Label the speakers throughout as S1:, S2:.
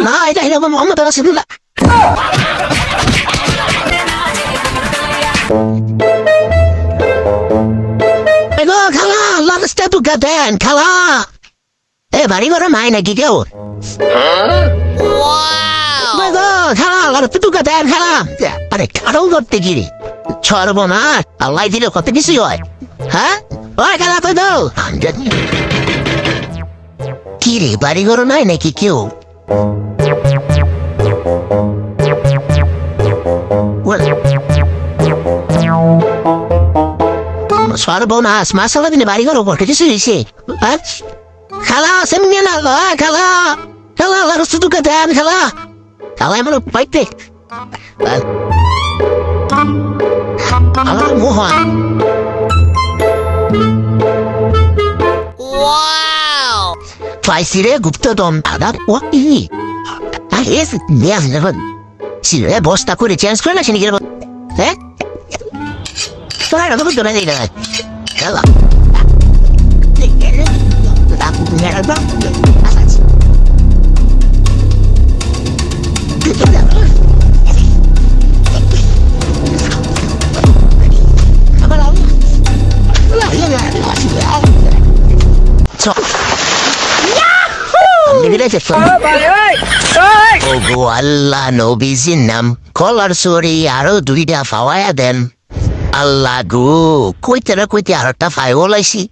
S1: না এটা হলো মোহাম্মদ রাসূলুল্লাহ। এগো খালা লাস্টে তো গাদেন খালা এ বাড়ি ঘরে মাই নাকি কেউ এগো খালা লাস্টে তো গাদেন খালা আরে কারো করতে গিয়ে ছড়ব না আল্লাহ দিলে কত কিছুই হয় হ্যাঁ ওই খালা কই দাও কি রে বাড়ি ঘরে নাই নাকি কেউ সর্বনাশ মাসালা দিনে বাড়ি ঘর ওপর কিছু হয়েছে খালা সেমনি না খালা খালা শুধু দেন খালা খালা আমার পাইতে আমার মোহন পাইছি রে গুপ্তদম দাদা বস্তা করে চেঞ্জ করে না সে নিজের হ্যাঁ তোরা না বুঝতে পারি না খালা আল্লাহ নবীজির নাম কলার সরি আরো দুইটা ফাওয়ায়া দেন আল্লাহ গো কইতে না কইতে আরেকটা ফাইও লাইছি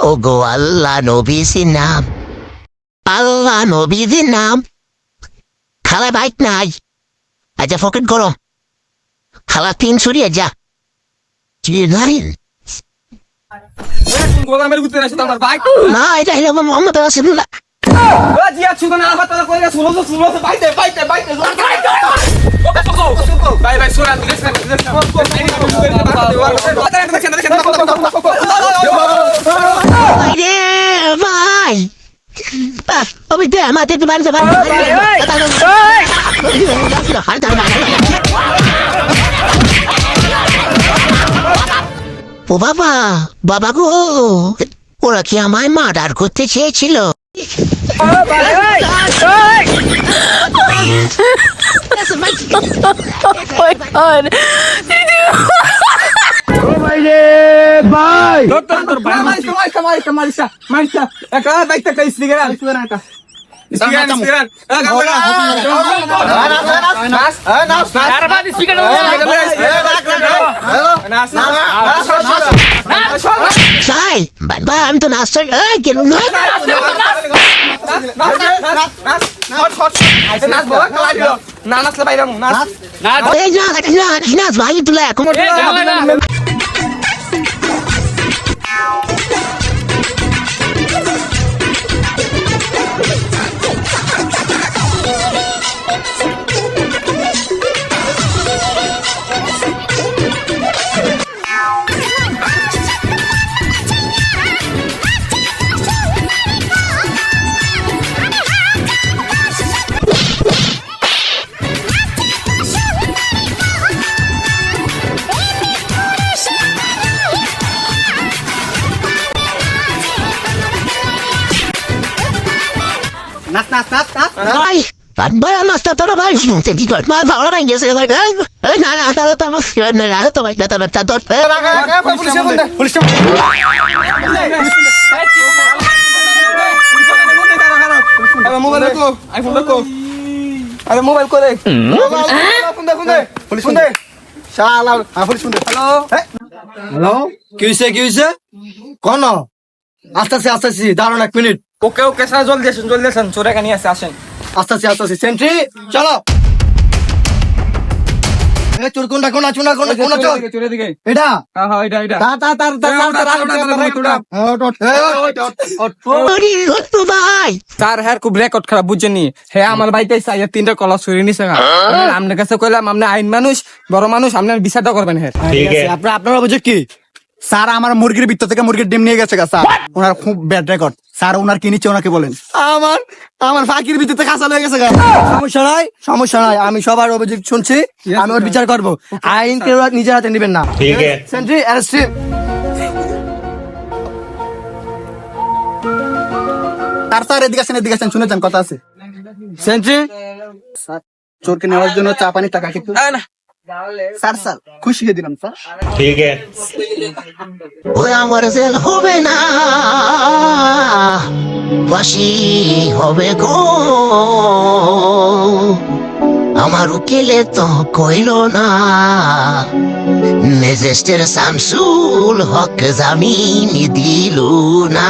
S1: ও গো আল্লাহ নবীজির নাম আল্লাহ নবীজির নাম খালা বাইক নাই আচ্ছা ফকেট করো খালা তিন সরিয়ে যা না এটা হলো মোহাম্মদ রাসূলুল্লাহ ও বাবা বাবা গো ওরা কি আমায় মার্ডার করতে চেয়েছিল আমি তো নাচতে নাচ ভাই তুলে নাস্তা তোরা ভাই কি কর মা ভালো নাই গেছে না না তাহলে তো আমার তো ভাই
S2: মোবাইল করে হ্যালো কি হয়েছে কোন আসতেছি দাঁড়ান 1 মিনিট
S3: ওকে ওকে স্যার জলদি আসেন চোরে কানি আছে আসেন
S2: আসতেছি সেন্ট্রি চলো চোর কোনটা কোন চোর
S3: দিকে
S2: এটা
S3: হ্যাঁ এটা
S1: ভাই
S3: স্যার হ্যাঁ খুব রেকর্ড খারাপ বুঝছেনি হ্যাঁ আমার ভাইতে চাইয়া 3টা কলা চুরি নিছে আপনার কাছে কইলাম আপনি আইন মানুষ বড় মানুষ আপনি বিচারটা করবেন হ্যাঁ
S2: আপনার অভিযোগ কি স্যার আমার মুরগির ভিতর থেকে মুরগির ডিম নিয়ে গেছে স্যার ওনার খুব ব্যাড রেকর্ড স্যার ওনার কি নিচ্ছে ওনাকে বলেন আমার ফাঁকির ভিতরে কাঁচা হয়ে গেছে সমস্যা নাই আমি সবার অভিযোগ শুনছি আমি ওর বিচার করবো আইন কেউ নিজের হাতে নেবেন না সেন্ট্রি অ্যারেস্ট স্যার এদিকে আসেন শুনে যান কথা আছে।
S3: সেন্ট্রি
S2: স্যার চোরকে নেওয়ার জন্য চা পানির টাকা কিন্তু
S3: না
S2: স্যার খুশি হয়ে দিলাম স্যার।
S1: ওই আমার জেল হবে না, বাসি হবে গো। আমার উকিলে তো কইল না, ম্যাজিস্ট্রেট শামসুল হক জামিন দিল না।